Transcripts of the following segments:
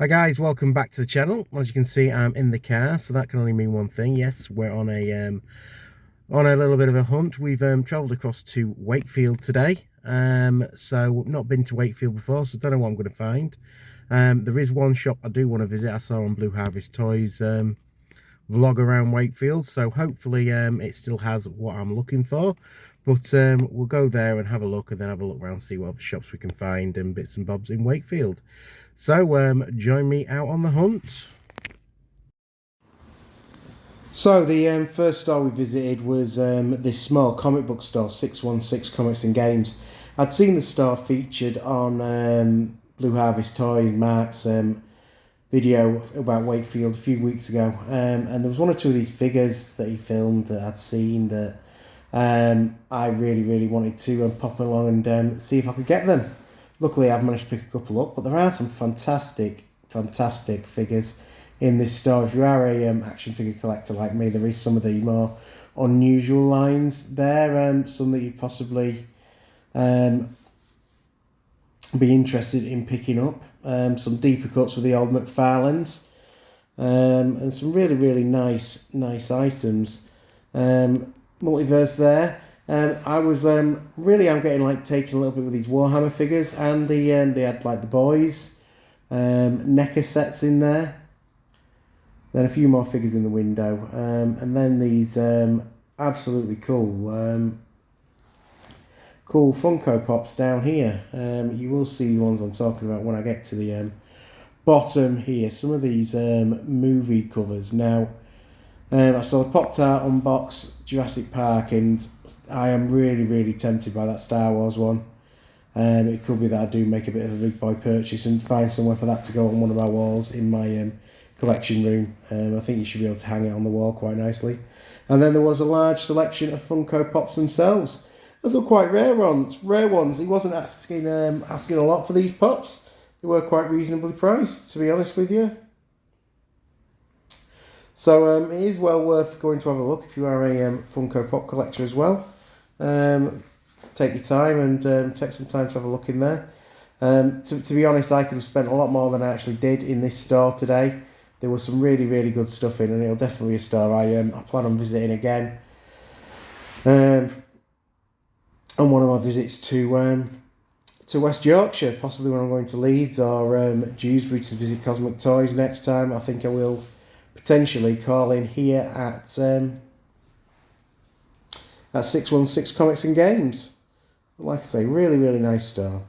Hi guys, welcome back to the channel. As you can see, I'm in the car, so that can only mean one thing. Yes, we're on a little bit of a hunt. We've travelled across to Wakefield today. So not been to Wakefield before, so don't know what I'm going to find. There is one shop I do want to visit. I saw on Blue Harvest Toys vlog around Wakefield, so hopefully it still has what I'm looking for. But we'll go there and have a look, and then have a look around, see what other shops we can find and bits and bobs in Wakefield. So join me out on the hunt. So the first store we visited was this small comic book store, 616 Comics and Games. I'd seen the store featured on Blue Harvest Toys, Mark's video about Wakefield a few weeks ago. And there was one or two of these figures that he filmed that I'd seen that I really wanted to pop along and see if I could get them. Luckily, I've managed to pick a couple up, but there are some fantastic figures in this store. If you are a action figure collector like me, there is some of the more unusual lines there, some that you possibly be interested in picking up. Some deeper cuts with the old McFarlanes, and some really nice items. Multiverse there. I was I'm getting like taken a little bit with these Warhammer figures, and they had like the boys, NECA sets in there. Then a few more figures in the window, and then these absolutely cool Funko Pops down here. You will see the ones I'm talking about when I get to the bottom here. Some of these movie covers now. I saw the Pop-Tart unbox Jurassic Park, and I am really tempted by that Star Wars one. It could be that I do make a bit of a big boy purchase and find somewhere for that to go on one of my walls in my collection room. I think you should be able to hang it on the wall quite nicely. And then there was a large selection of Funko Pops themselves. Those are quite rare ones. He wasn't asking a lot for these pops. They were quite reasonably priced, to be honest with you. So it is well worth going to have a look if you are a Funko Pop collector as well. Take your time and take some time to have a look in there. To be honest, I could have spent a lot more than I actually did in this store today. There was some really good stuff in, and it'll definitely be a store I plan on visiting again. On one of my visits to West Yorkshire, possibly when I'm going to Leeds or Dewsbury to visit Cosmic Toys next time. I think I will potentially call in here at 616 Comics and Games. Like I say, really nice store.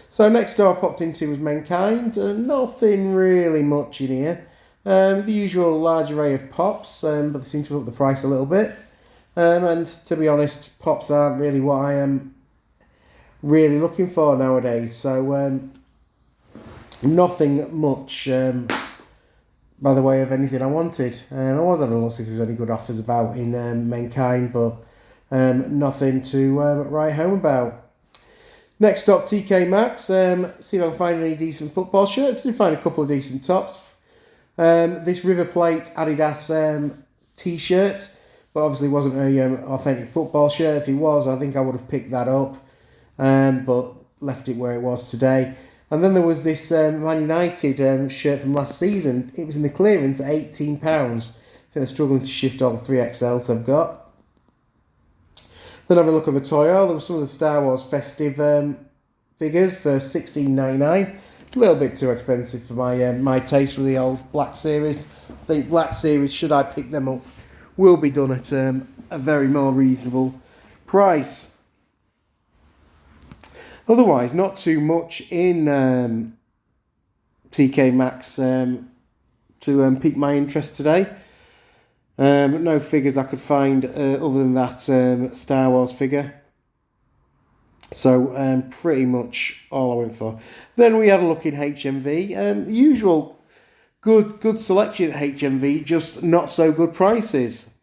So next store I popped into was Mankind. Nothing really much in here. The usual large array of pops, but they seem to up the price a little bit. And to be honest, pops aren't really what I am really looking for nowadays. So nothing much by the way of anything I wanted. I was having a look see if there was any good offers about in Mankind, but nothing to write home about. Next up, TK Maxx. See if I can find any decent football shirts. Did find a couple of decent tops. This River Plate Adidas t-shirt, but obviously wasn't a authentic football shirt. If it was, I think I would have picked that up, but left it where it was today. And then there was this Man United shirt from last season. It was in the clearance at £18. I think they're struggling to shift all the 3XLs they've got. Then have a look at the toy aisle. There were some of the Star Wars festive figures for $16.99. A little bit too expensive for my taste with the old Black Series. I think Black Series, should I pick them up, will be done at a very more reasonable price. Otherwise, not too much in TK Maxx to pique my interest today. No figures I could find other than that Star Wars figure. So pretty much all I went for. Then we had a look in HMV. Usual good selection at HMV, just not so good prices.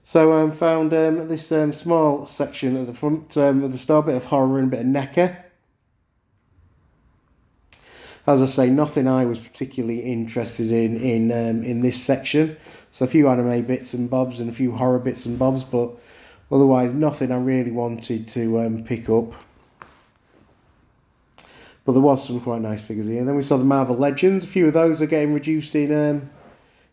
So found this small section at the front of the store, bit of horror and a bit of NECA. As I say, nothing I was particularly interested in this section. So a few anime bits and bobs and a few horror bits and bobs, but otherwise nothing I really wanted to pick up. But there was some quite nice figures here. And then we saw the Marvel Legends. A few of those are getting reduced in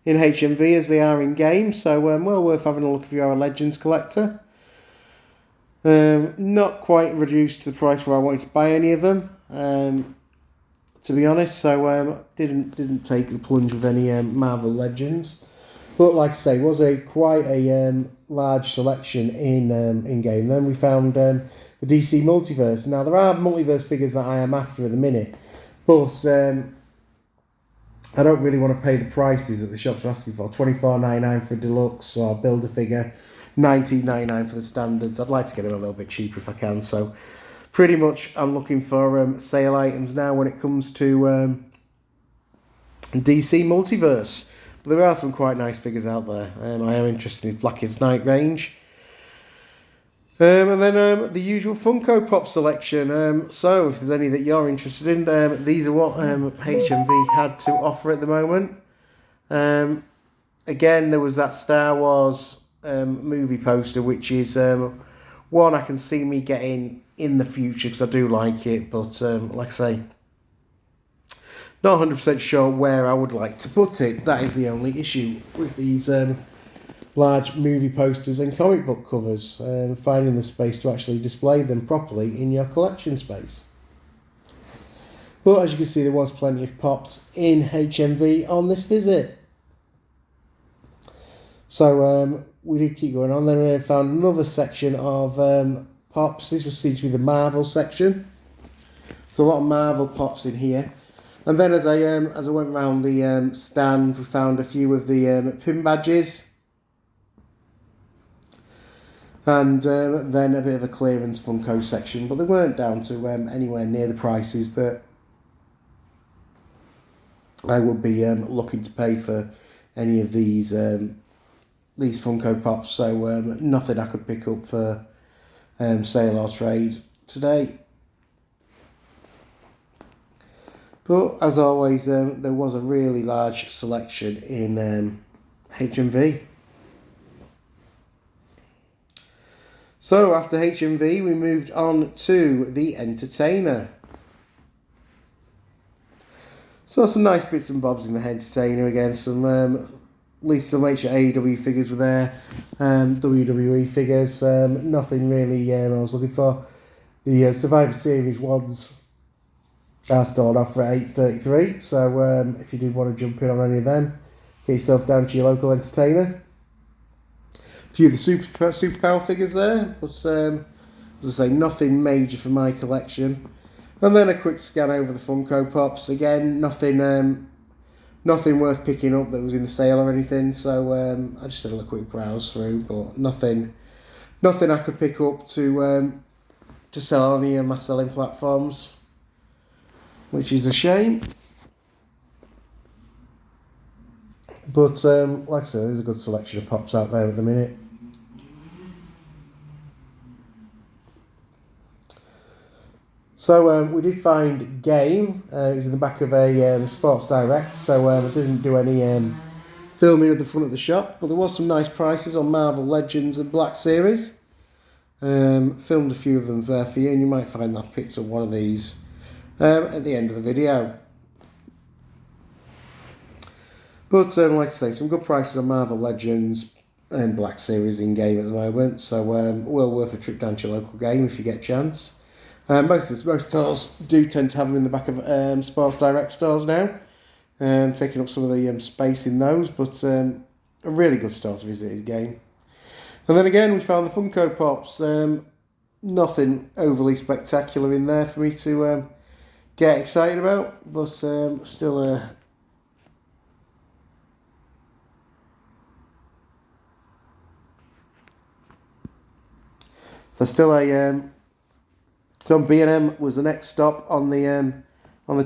HMV as they are in game. So well worth having a look if you are a Legends collector. Not quite reduced to the price where I wanted to buy any of them, to be honest. So didn't take the plunge with any Marvel Legends. But like I say, was quite a large selection in game. Then we found the DC Multiverse. Now there are Multiverse figures that I am after at the minute, but I don't really want to pay the prices that the shops are asking for. $24.99 for a deluxe or builder figure, $19.99 for the standards. I'd like to get them a little bit cheaper if I can. So pretty much I'm looking for sale items now when it comes to DC Multiverse. But there are some quite nice figures out there. I am interested in his Blackest Night range. And then the usual Funko Pop selection. So if there's any that you're interested in, these are what HMV had to offer at the moment. Again, there was that Star Wars movie poster, which is one I can see me getting in the future because I do like it. But like I say, not 100% sure where I would like to put it. That is the only issue with these large movie posters and comic book covers, finding the space to actually display them properly in your collection space. But as you can see, there was plenty of pops in HMV on this visit. So we did keep going on. Then we found another section of pops. This seems to be the Marvel section. So a lot of Marvel pops in here. And then as I went around the stand, we found a few of the pin badges. And then a bit of a clearance Funko section, but they weren't down to anywhere near the prices that I would be looking to pay for any of these Funko Pops. So nothing I could pick up for sale or trade today. But as always, there was a really large selection in HMV. So after HMV, we moved on to the Entertainer. So some nice bits and bobs in the Entertainer again. Some at least some AEW figures were there, WWE figures. Nothing really I was looking for. The Survivor Series ones are still on offer at $8.33. So if you did want to jump in on any of them, get yourself down to your local Entertainer. A few of the superpower figures there, but as I say, nothing major for my collection. And then a quick scan over the Funko Pops. Again, nothing worth picking up that was in the sale or anything. So I just had a quick browse through, but nothing I could pick up to sell on any of my selling platforms, which is a shame. But like I said, there's a good selection of pops out there at the minute. So we did find Game. It was in the back of a Sports Direct, so I didn't do any filming of the front of the shop, but there was some nice prices on Marvel Legends and Black Series. Filmed a few of them there for you, and you might find that I've picked up one of these at the end of the video. But like I say, some good prices on Marvel Legends and Black Series in game at the moment, so well worth a trip down to your local game if you get a chance. Most stores do tend to have them in the back of Sports Direct stores now, taking up some of the space in those, but a really good store to visit in game. And then again, we found the Funko Pops. Nothing overly spectacular in there for me to get excited about, but still so B&M was the next stop on the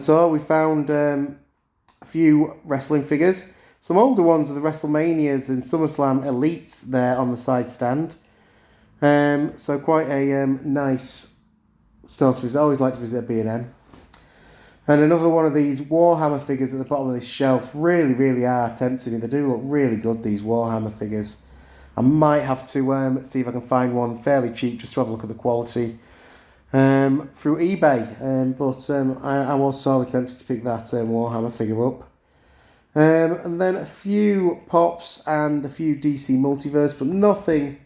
tour. We found a few wrestling figures, some older ones of the WrestleManias and SummerSlam Elites there on the side stand. So quite a nice store to visit. I always like to visit B&M. And another one of these Warhammer figures at the bottom of this shelf really are tempting me. They do look really good, these Warhammer figures. I might have to see if I can find one fairly cheap just to have a look at the quality. through eBay, but I was sorely tempted to pick that Warhammer figure up. And then a few pops and a few DC Multiverse, but nothing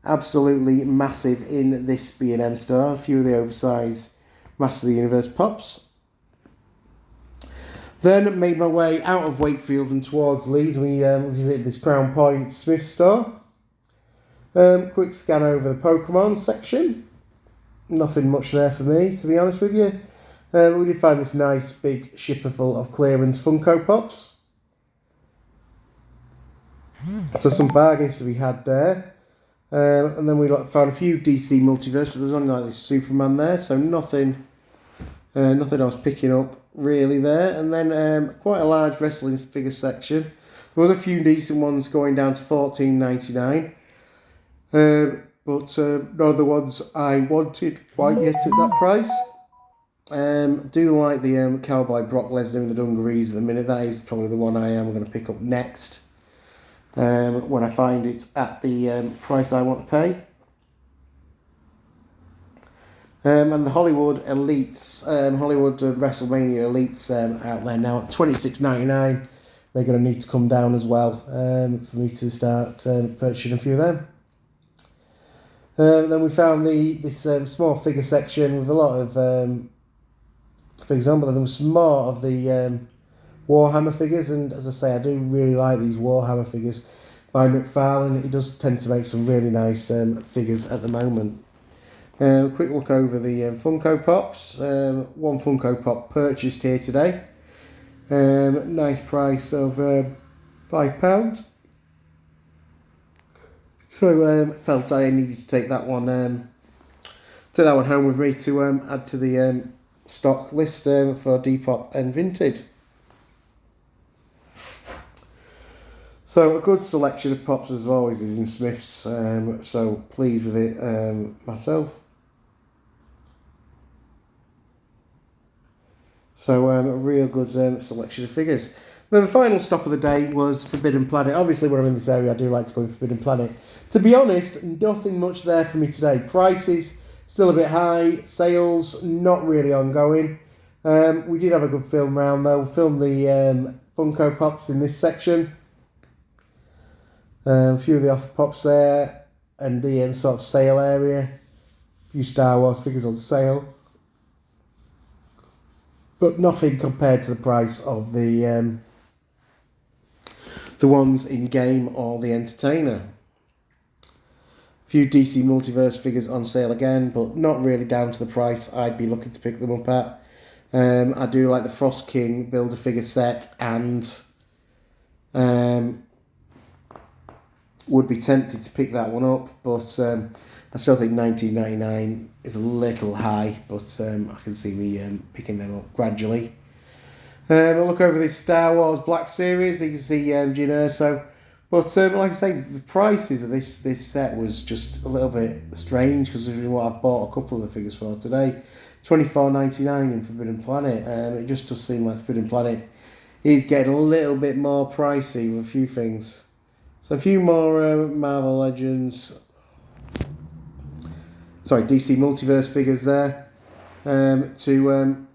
absolutely massive in this B&M store. A few of the oversized Master of the Universe pops. Then made my way out of Wakefield and towards Leeds. We visited this Crown Point Smith store. Quick scan over the Pokemon section. Nothing much there for me, to be honest with you. We did find this nice big shipper full of clearance Funko Pops. So some bargains to be had there. And then we found a few DC Multiverse, but there was only like this Superman there, so nothing I was picking up really there. And then quite a large wrestling figure section. There was a few decent ones going down to $14.99. But none of the ones I wanted quite yet at that price. Do like the Cowboy Brock Lesnar in the dungarees at the minute. That is probably the one I am going to pick up next. When I find it at the price I want to pay. And the Hollywood Elites, Hollywood WrestleMania Elites out there now at $26.99. They're going to need to come down as well for me to start purchasing a few of them. Then we found this small figure section with a lot of figures on, but there was some more of the Warhammer figures, and as I say, I do really like these Warhammer figures by McFarlane. He does tend to make some really nice figures at the moment. Quick look over the Funko Pops. One Funko Pop purchased here today. Nice price of £5. So felt I needed to take that one home with me to add to the stock list for Depop and Vinted. So a good selection of pops as always is in Smith's, so pleased with it myself. So a real good selection of figures. Then the final stop of the day was Forbidden Planet. Obviously when I'm in this area I do like to go in Forbidden Planet. To be honest, nothing much there for me today. Prices still a bit high, sales not really ongoing. We did have a good film round though. We filmed the Funko Pops in this section. A few of the offer pops there, and the sort of sale area. A few Star Wars figures on sale. But nothing compared to the price of the ones in game or the Entertainer. A few DC Multiverse figures on sale again, but not really down to the price I'd be looking to pick them up at. I do like the Frost King Build-A-Figure set, and would be tempted to pick that one up, but I still think $19.99 is a little high, but I can see me picking them up gradually. I'll look over this Star Wars Black Series. You can see Gin Erso. But like I say, the prices of this set was just a little bit strange, considering what I've bought a couple of the figures for today. $24.99 in Forbidden Planet. It just does seem like Forbidden Planet is getting a little bit more pricey with a few things. So a few more Marvel Legends, DC Multiverse figures there to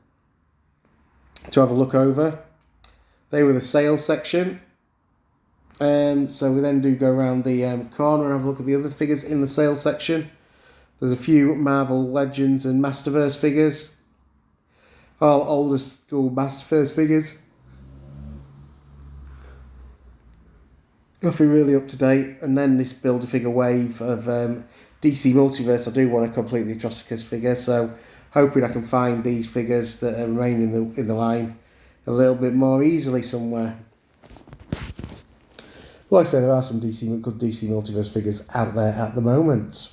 have a look over. They were the sales section. So we then do go around the corner and have a look at the other figures in the sales section. There's a few Marvel Legends and Masterverse figures. All older school Masterverse figures. Nothing really up to date. And then this Build-A-Figure wave of DC Multiverse. I do want to complete the Atrocicus figure, so hoping I can find these figures that are remaining in the line a little bit more easily somewhere. Like I say, there are some good DC Multiverse figures out there at the moment.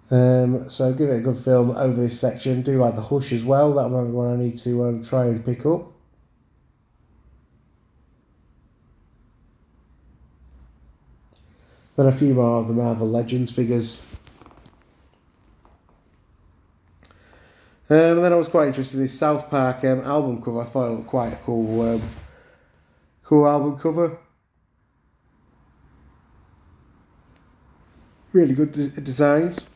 So give it a good film over this section. Do like the Hush as well. That might be one I need to try and pick up. Then a few more of the Marvel Legends figures. And then I was quite interested in this South Park album cover. I thought it looked quite a cool album cover. Really good designs.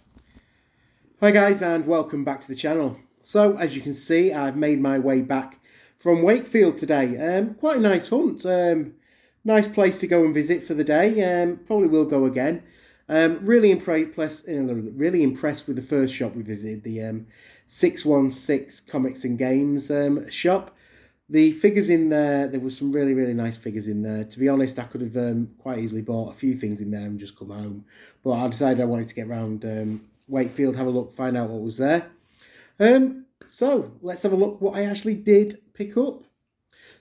Hi guys, and welcome back to the channel. So as you can see, I've made my way back from Wakefield today. Quite a nice hunt. Nice place to go and visit for the day. Probably will go again. Really impressed with the first shop we visited, the 616 Comics and Games shop. The figures in there was some really nice figures in there. To be honest, I could have quite easily bought a few things in there and just come home. But I decided I wanted to get around Wakefield, have a look, find out what was there. So let's have a look what I actually did pick up.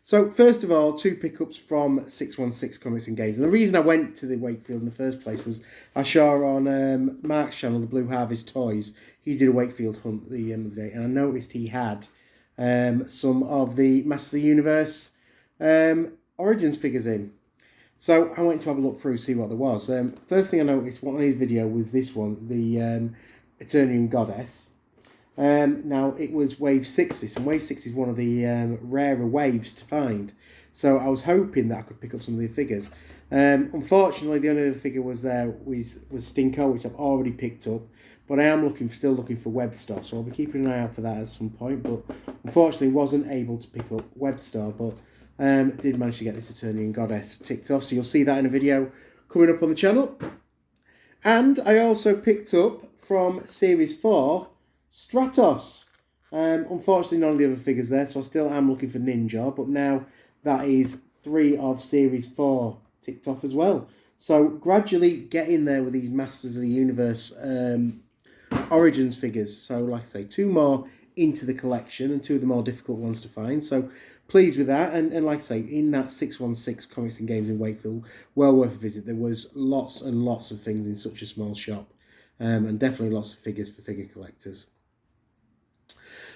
So first of all, two pickups from 616 Comics and Games. And the reason I went to the Wakefield in the first place was I saw on Mark's channel, the Blue Harvest Toys, he did a Wakefield hunt the other day, and I noticed he had some of the Masters of the Universe Origins figures in. So I went to have a look through, see what there was. First thing I noticed on his video was this one, the Eternian Goddess. Now it was wave 60, and wave 60 is one of the rarer waves to find. So I was hoping that I could pick up some of the figures. Unfortunately, the only other figure was Stinko, which I've already picked up. But I am still looking for Webstar, so I'll be keeping an eye out for that at some point. But unfortunately, wasn't able to pick up Webstar, but did manage to get this Eternian Goddess ticked off. So you'll see that in a video coming up on the channel. And I also picked up from Series 4, Stratos. Unfortunately, none of the other figures there, so I still am looking for Ninja, but now that is 3 of Series 4 ticked off as well. So gradually getting there with these Masters of the Universe Origins figures. So like I say, 2 more into the collection and 2 of the more difficult ones to find. So pleased with that. And like I say, in that 616 Comics and Games in Wakefield, well worth a visit. There was lots and lots of things in such a small shop. And definitely lots of figures for figure collectors.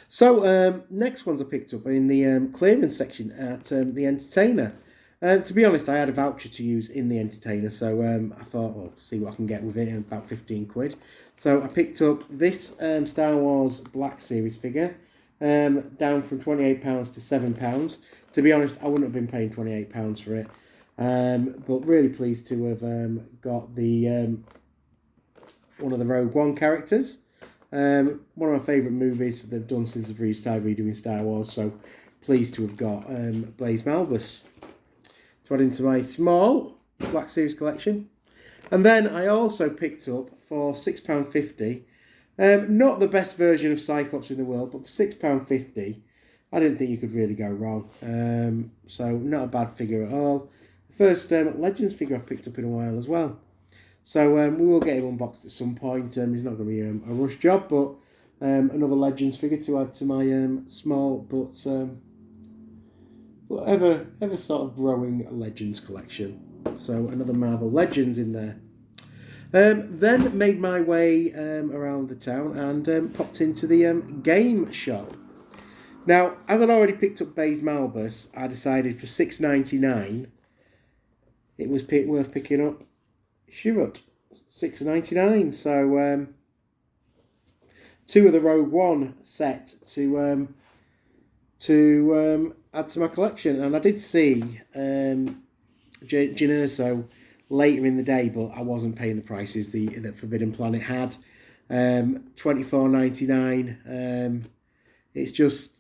So next ones I picked up in the clearance section at the Entertainer. To be honest, I had a voucher to use in the Entertainer, so I thought, well, see what I can get with it, about 15 quid. So I picked up this Star Wars Black Series figure, down from £28 to £7. To be honest, I wouldn't have been paying £28 for it, but really pleased to have got the one of the Rogue One characters. One of my favourite movies they've done since they've restarted redoing Star Wars, so pleased to have got Blaise Malbus to add into my small Black Series collection. And then I also picked up for £6.50, not the best version of Cyclops in the world, but for £6.50, I didn't think you could really go wrong. So not a bad figure at all. The first Legends figure I've picked up in a while as well. So we will get him unboxed at some point. He's not going to be a rush job, but another Legends figure to add to my small but ever sort of growing Legends collection. So another Marvel Legends in there. Then made my way around the town and popped into the game shop. Now, as I'd already picked up Blaise Malbus, I decided for $6.99 it was worth picking up Chirrut, $6.99. So 2 of the Rogue One set to add to my collection, and I did see Jyn Erso later in the day, but I wasn't paying the prices that Forbidden Planet had. $24.99. It's just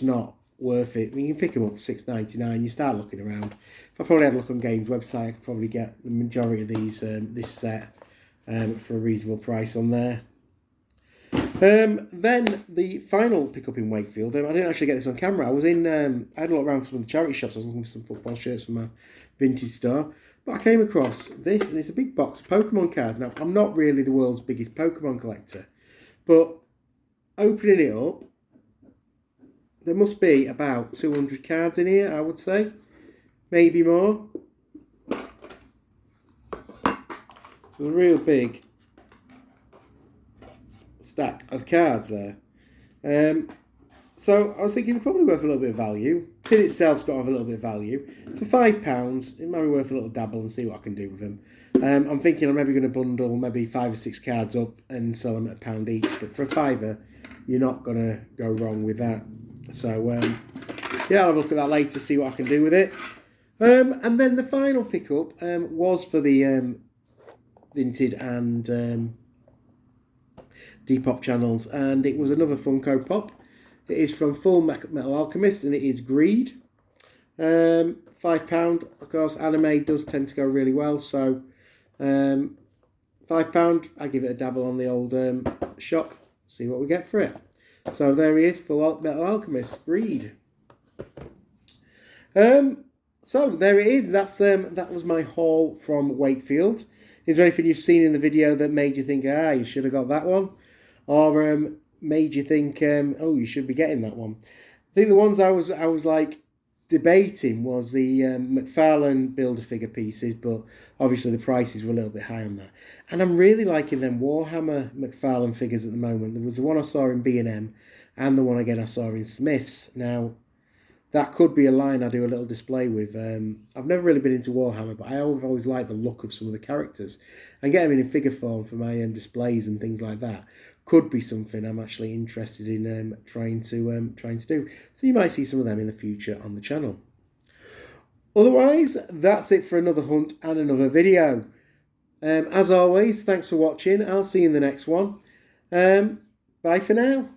not worth it. I mean, you can pick them up for $6.99. You start looking around. If I probably had a look on Games website, I could probably get the majority of these this set for a reasonable price on there. Then the final pickup in Wakefield. I didn't actually get this on camera. I was in. I had a look around for some of the charity shops. I was looking for some football shirts from my vintage store. But I came across this, and it's a big box of Pokemon cards. Now, I'm not really the world's biggest Pokemon collector, but opening it up, there must be about 200 cards in here, I would say. Maybe more. It's a real big stack of cards there. So I was thinking they're probably worth a little bit of value. Tin itself's got to have a little bit of value. For £5, it might be worth a little dabble and see what I can do with them. I'm thinking I'm maybe going to bundle maybe 5 or 6 cards up and sell them at £1 each. But for a £5, you're not going to go wrong with that. So, yeah, I'll have a look at that later, see what I can do with it. And then the final pickup was for the Vinted and Depop channels, and it was another Funko Pop. It is from Full Metal Alchemist, and it is Greed. £5. Of course, anime does tend to go really well, so £5. I give it a dabble on the old shop, see what we get for it. So there he is, Full Metal Alchemist, Greed. So there it is. That was my haul from Wakefield. Is there anything you've seen in the video that made you think, you should have got that one, or made you think, oh, you should be getting that one? I think the ones I was like debating was the McFarlane Build-A-Figure pieces, but obviously the prices were a little bit high on that. And I'm really liking them Warhammer McFarlane figures at the moment. There was the one I saw in B&M and the one again I saw in Smith's. Now, that could be a line I do a little display with. I've never really been into Warhammer, but I've always liked the look of some of the characters. And getting them in figure form for my displays and things like that could be something I'm actually interested in trying to do. So you might see some of them in the future on the channel. Otherwise, that's it for another hunt and another video. As always, thanks for watching. I'll see you in the next one. Bye for now.